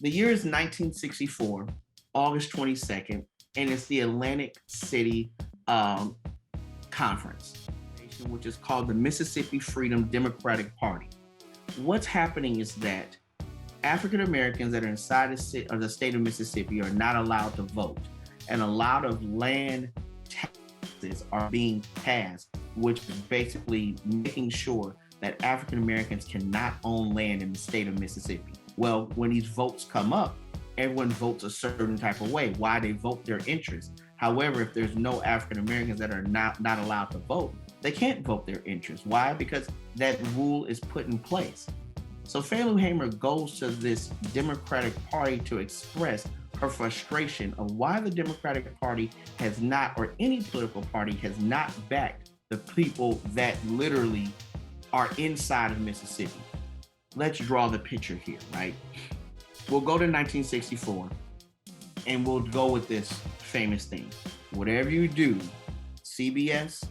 The year is 1964, August 22nd, and it's the Atlantic City um, Conference, which is called the Mississippi Freedom Democratic Party. What's happening is that African Americans that are inside the state of Mississippi are not allowed to vote, and a lot of land taxes are being passed, which is basically making sure that African Americans cannot own land in the state of Mississippi. Well, when these votes come up, everyone votes a certain type of way, why they vote their interest. However, if there's no African Americans that are not allowed to vote, they can't vote their interest. Why? Because that rule is put in place. So Fannie Lou Hamer goes to this Democratic Party to express her frustration of why the Democratic Party has not, or any political party has not backed the people that literally are inside of Mississippi. Let's draw the picture here, right? We'll go to 1964 and we'll go with this famous thing. Whatever you do, CBS,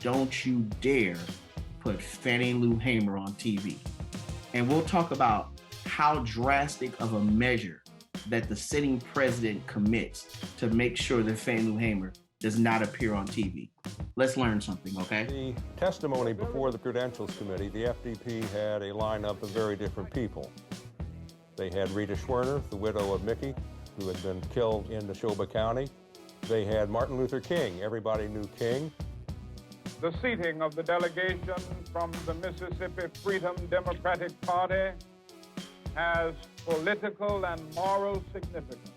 don't you dare put Fannie Lou Hamer on TV. And we'll talk about how drastic of a measure that the sitting president commits to make sure that Fannie Lou Hamer does not appear on TV. Let's learn something, okay? The testimony before the Credentials Committee, the FDP had a lineup of very different people. They had Rita Schwerner, the widow of Mickey, who had been killed in Neshoba County. They had Martin Luther King. Everybody knew King. The seating of the delegation from the Mississippi Freedom Democratic Party has political and moral significance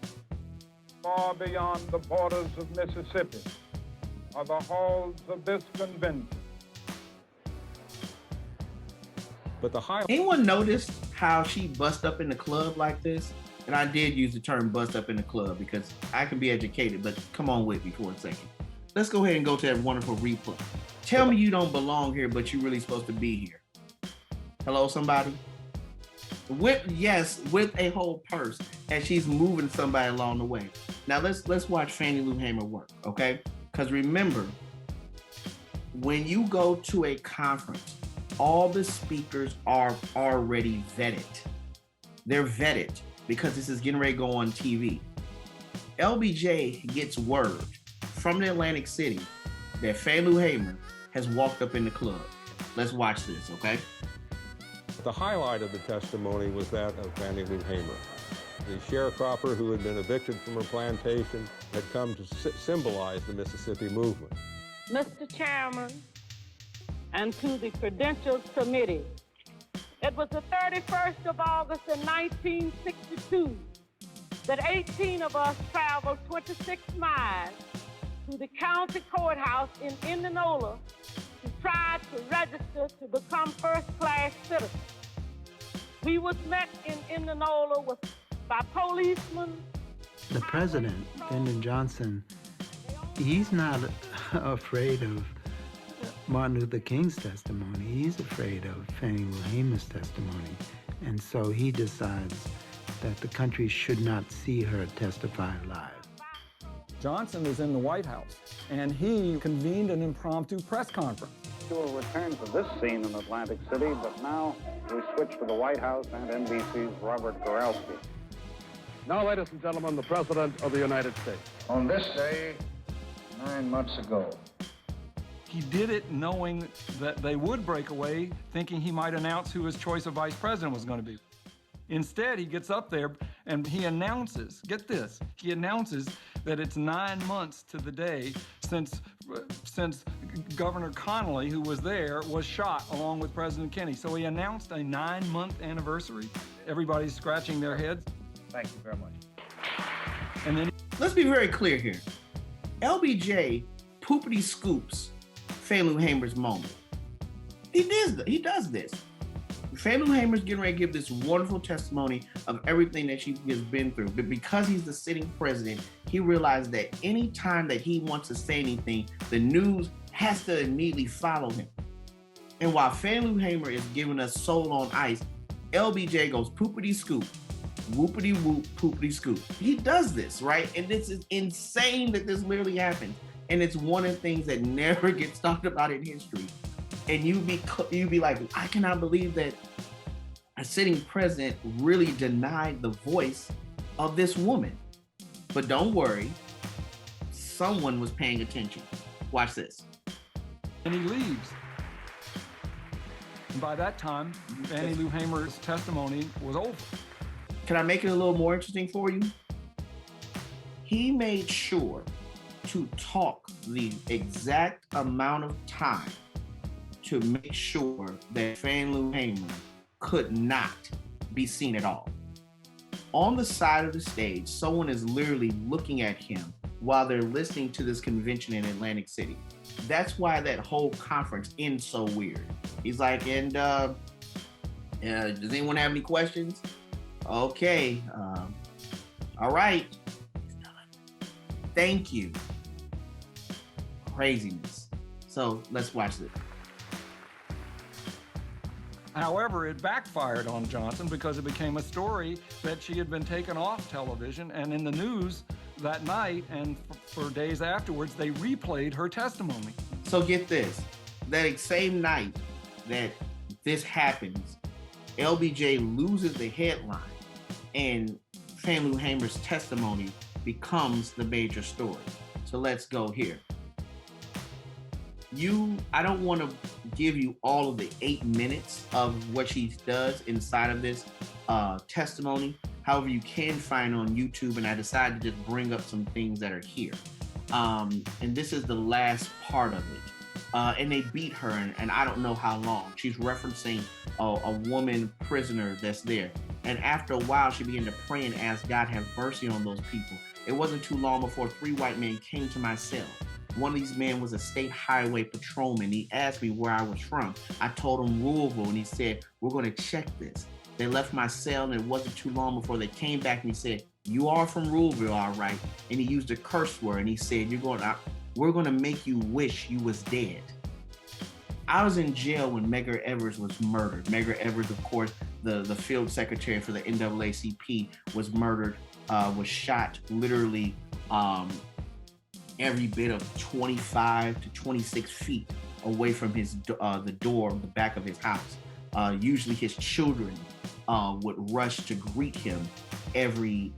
far beyond the borders of Mississippi or the halls of this convention. But the highlight... Anyone noticed how she bust up in the club like this? And I did use the term bust up in the club because I can be educated, but come on with me for a second. Let's go ahead and go to that wonderful replay. Tell me you don't belong here, but you're really supposed to be here. Hello, somebody? With a whole purse, and she's moving somebody along the way. Now let's watch Fannie Lou Hamer work, okay? Because remember, when you go to a conference, all the speakers are already vetted. They're vetted because this is getting ready to go on TV. LBJ gets word from the Atlantic City that Fannie Lou Hamer has walked up in the club. Let's watch this, okay? The highlight of the testimony was that of Fannie Lou Hamer. The sharecropper who had been evicted from her plantation had come to symbolize the Mississippi movement. Mr. Chairman, and to the Credentials Committee, it was the 31st of August in 1962 that 18 of us traveled 26 miles to the county courthouse in Indianola to try to register to become first-class citizens. We was met in Indianola by policemen. The president, Lyndon Johnson, he's not afraid of Martin Luther King's testimony. He's afraid of Fannie Lou Hamer's testimony. And so he decides that the country should not see her testify live. Johnson is in the White House, and he convened an impromptu press conference. We will return to this scene in Atlantic City, but now we switch to the White House and NBC's Robert Goralski. Now, ladies and gentlemen, the President of the United States. On this day, 9 months ago, he did it knowing that they would break away, thinking he might announce who his choice of vice president was going to be. Instead, he gets up there and he announces, get this, he announces that it's 9 months to the day since Governor Connolly, who was there, was shot along with President Kennedy. So he announced a 9-month anniversary. Everybody's scratching their heads. thank you very much. And then let's be very clear here. LBJ poopity scoops Fannie Lou Hamer's moment. He does this. Fannie Lou Hamer's getting ready to give this wonderful testimony of everything that she has been through. But because he's the sitting president, he realized that any time that he wants to say anything, the news has to immediately follow him. And while Fannie Lou Hamer is giving us soul on ice, LBJ goes poopity scoop, whoopity whoop, poopity scoop. He does this, right? And this is insane that this literally happened. And it's one of the things that never gets talked about in history. And you'd be like, I cannot believe that a sitting president really denied the voice of this woman. But don't worry, someone was paying attention. Watch this. And he leaves. And by that time, Fannie Lou Hamer's testimony was over. Can I make it a little more interesting for you? He made sure to talk the exact amount of time to make sure that Fannie Lou Hamer could not be seen at all. On the side of the stage, someone is literally looking at him while they're listening to this convention in Atlantic City. That's why that whole conference ends so weird. He's like, and does anyone have any questions? Okay, all right. Thank you. Craziness. So let's watch this. However, it backfired on Johnson because it became a story that she had been taken off television and in the news that night, and for days afterwards, they replayed her testimony. So get this, that same night that this happens, LBJ loses the headline and Fannie Lou Hamer's testimony becomes the major story. So let's go here. I don't want to give you all of the 8 minutes of what she does inside of this testimony. However, you can find on YouTube, and I decided to just bring up some things that are here. And this is the last part of it. And they beat her, and I don't know how long. She's referencing a woman prisoner that's there. And after a while, she began to pray and ask God have mercy on those people. It wasn't too long before 3 white men came to my cell. One of these men was a state highway patrolman. He asked me where I was from. I told him Louisville, and he said, we're going to check this. They left my cell, and it wasn't too long before they came back, and he said, you are from Louisville, all right. And he used a curse word, and he said, we're going to make you wish you was dead. I was in jail when Medgar Evers was murdered. Medgar Evers, of course, the field secretary for the NAACP, was murdered, was shot literally every bit of 25 to 26 feet away from the door on the back of his house. Usually his children would rush to greet him every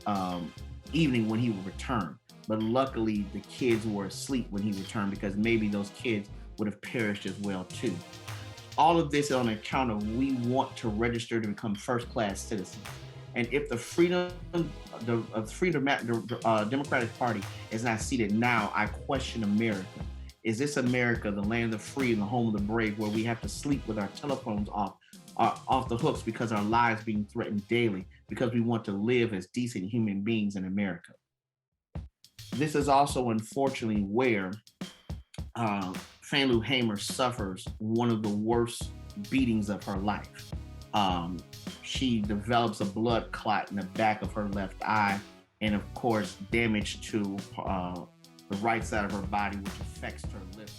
evening when he would return. But luckily the kids were asleep when he returned, because maybe those kids would have perished as well too. All of this is on account of we want to register to become first-class citizens. And if the Democratic Party is not seated now, I question America. Is this America, the land of the free and the home of the brave, where we have to sleep with our telephones off the hooks because our lives being threatened daily, because we want to live as decent human beings in America? This is also unfortunately where Fannie Lou Hamer suffers one of the worst beatings of her life. She develops a blood clot in the back of her left eye, and of course damage to the right side of her body, which affects her liver.